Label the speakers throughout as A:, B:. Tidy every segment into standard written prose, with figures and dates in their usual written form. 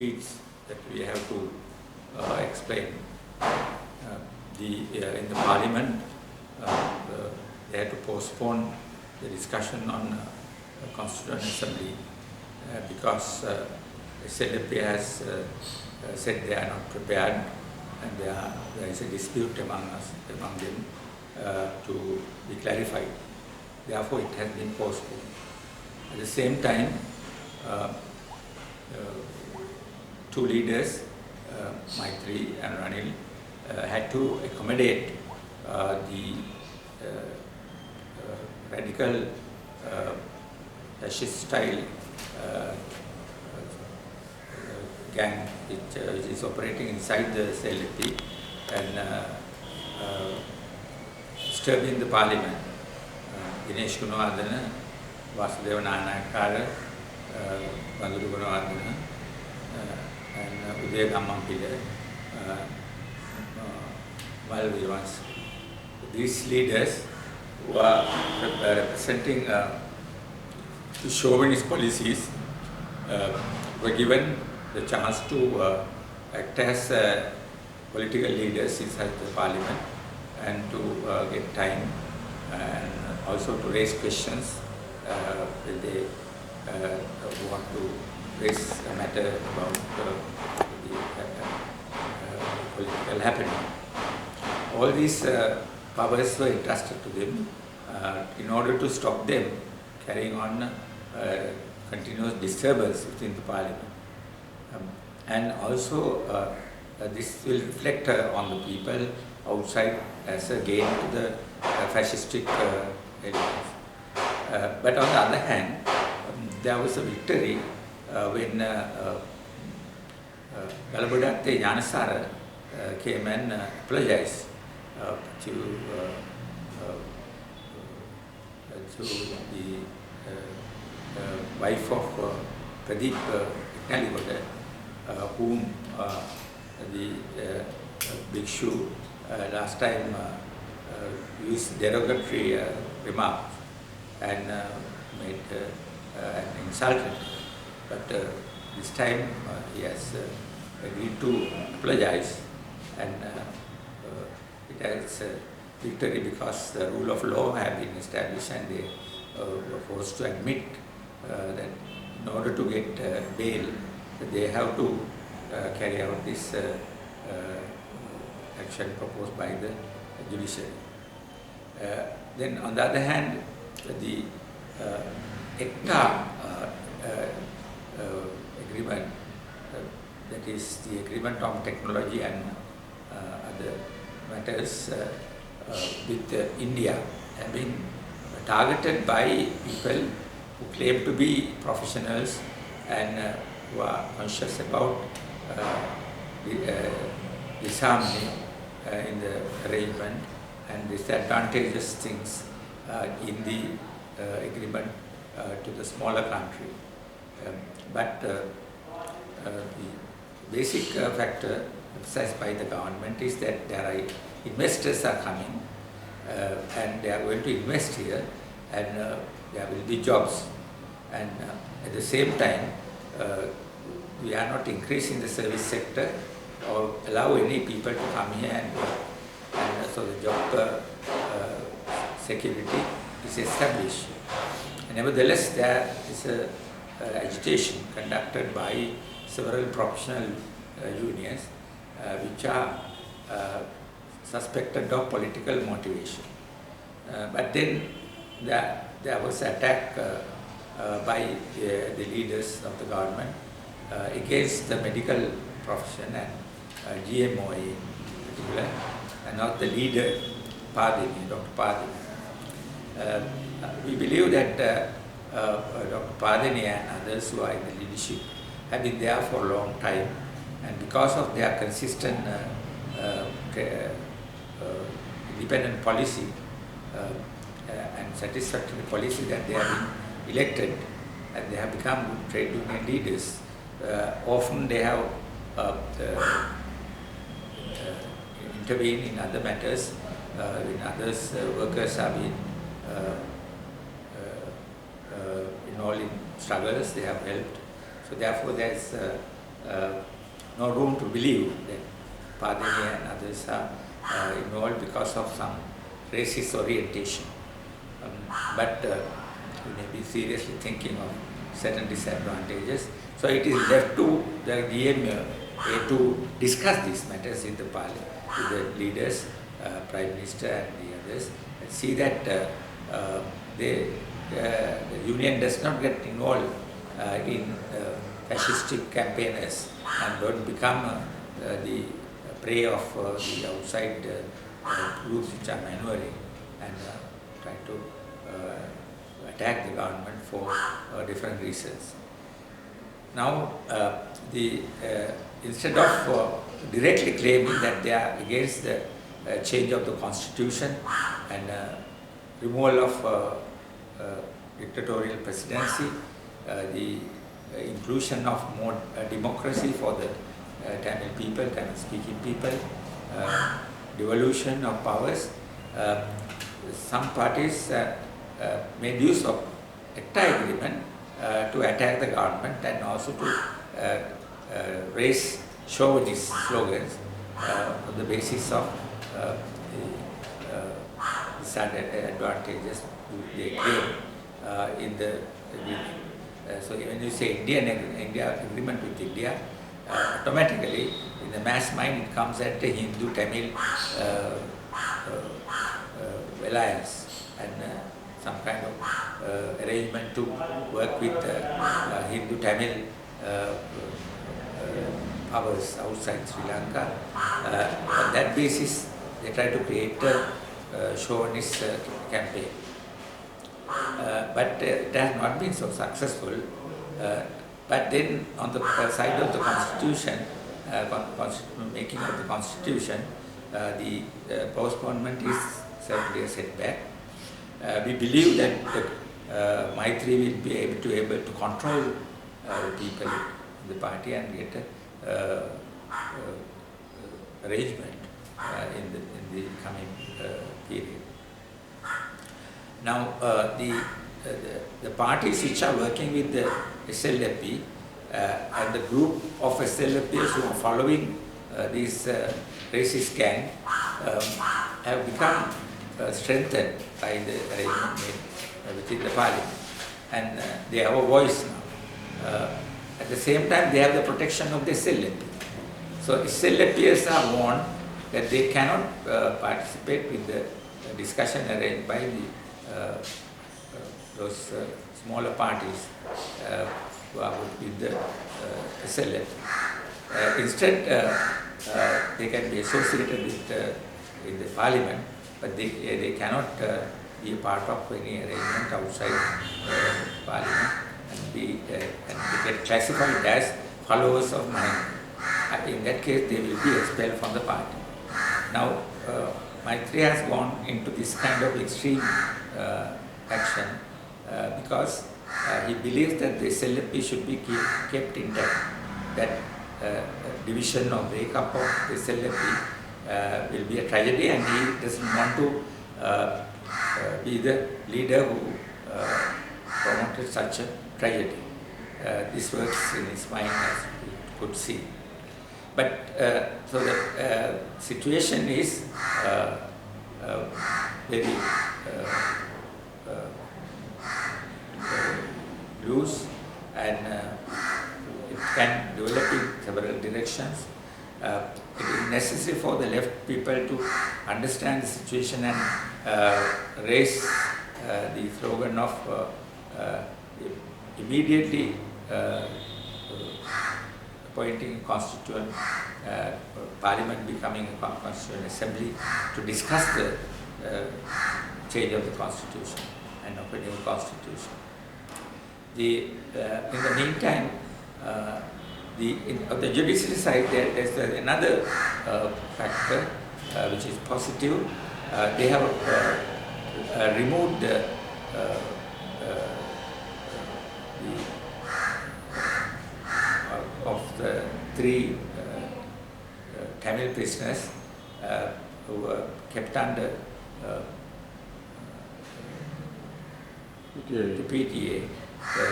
A: Speech that we have to explain. In the Parliament, they had to postpone the discussion on Constituent Assembly because Nssp has said they are not prepared, and there is a dispute among them to be clarified. Therefore, it has been postponed. At the same time, two leaders, Maitri and Ranil, had to accommodate the radical fascist style gang which is operating inside the Nssp and disturbing the parliament. Dinesh Gunawardena, Vasudeva Nanayakara, Banduru Gunawardena, and Udaya Gammampila, these leaders who are representing the chauvinist policies were given the chance to act as political leaders inside the parliament and to get time and also to raise questions when they want to raise a matter about the political happening. All these powers were entrusted to them in order to stop them carrying on continuous disturbance within the parliament. And also this will reflect on the people outside as a gain to the fascistic elements. But on the other hand, there was a victory when Galabadatte Janasara came and apologized to the wife of Pradeep Iknaligoda, whom the Bhikshu last time used derogatory remarks and made and insulted. But this time he has agreed to apologize, and it has victory because the rule of law have been established, and they were forced to admit that in order to get bail, they have to carry out this action proposed by the judiciary. Then on the other hand, the ECTA agreement, that is the agreement on technology and other matters with India, have been targeted by people who claim to be professionals and who are conscious about disharmony in the arrangement and disadvantageous things in the agreement to the smaller country. But the basic factor emphasized by the government is that there are investors are coming and they are going to invest here, and there will be jobs. And at the same time, we are not increasing the service sector or allow any people to come here and work. And so the job security is established. And nevertheless, there is a agitation conducted by several professional unions which are suspected of political motivation. But then there was an attack by the leaders of the government against the medical profession and GMOA in particular, and not the leader, Padini, Dr. Padini. We believe that Dr. Padini and others who are in the leadership have been there for a long time, and because of their consistent independent policy and satisfactory policy that they have been elected and they have become good trade union leaders, often they have intervened in other matters, when others workers have been involved in struggles, they have helped. So therefore there is no room to believe that Padani and others are involved because of some racist orientation. But we may be seriously thinking of certain disadvantages. So it is left to the DMA to discuss these matters in the parliament, with the leaders, Prime Minister and the others, and see that the union does not get involved in fascistic campaigners and don't become the prey of the outside groups which are maneuvering and try to attack the government for different reasons. Now, instead of directly claiming that they are against the change of the constitution and removal of dictatorial presidency, the inclusion of more democracy for the Tamil people, Tamil speaking people, devolution of powers, some parties made use of ACTA agreement to attack the government and also to raise chauvinist slogans on the basis of the disadvantages they claim in the agreement. So when you say India agreement with India, automatically in the mass mind it comes at the Hindu-Tamil alliance and some kind of arrangement to work with Hindu-Tamil powers outside Sri Lanka. On that basis, they try to create a chauvinist campaign. But it has not been so successful. But then on the side of the constitution, making of the constitution, the postponement is certainly a setback. We believe that Maitri will be able to control the people in the party and get a arrangement in the coming period. Now, the parties which are working with the SLFP and the group of SLFPs who are following these racist gang have become strengthened by the arrangement made within the parliament, and they have a voice now. At the same time, they have the protection of the SLFP. So SLFPs are warned that they cannot participate with the discussion arranged by the those smaller parties who are with the SLF. Instead, they can be associated with in the parliament, but they cannot be a part of any arrangement outside parliament and they get classified as followers of mine. In that case, they will be expelled from the party. Now, Maitri has gone into this kind of extreme action because he believes that the SLFP should be kept intact. That division or breakup of the SLFP will be a tragedy, and he doesn't want to be the leader who promoted such a tragedy. This works in his mind, as we could see. But so the situation is very loose, and it can develop in several directions. It is necessary for the left people to understand the situation and raise the slogan of immediately appointing a constituent parliament, becoming a constituent assembly to discuss the change of the constitution and of a new constitution. In the meantime, on the judiciary side, there's another factor which is positive. They have removed the of the 3 Tamil prisoners who were kept under the PTA, the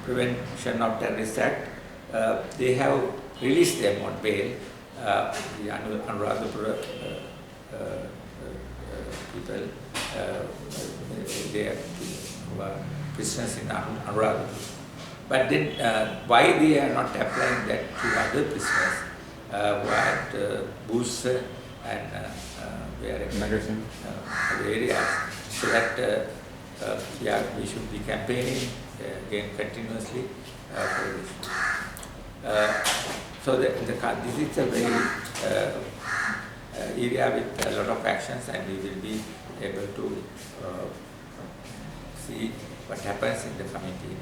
A: Prevention of Terrorist Act, they have released them on bail. The Anuradhapura people, they are prisoners in Anuradhapura. But then why they are not applying that to other prisoners who are at Booster and other areas, so that yeah, we should be campaigning again continuously for this. So this is a very area with a lot of actions, and we will be able to see what happens in the coming period.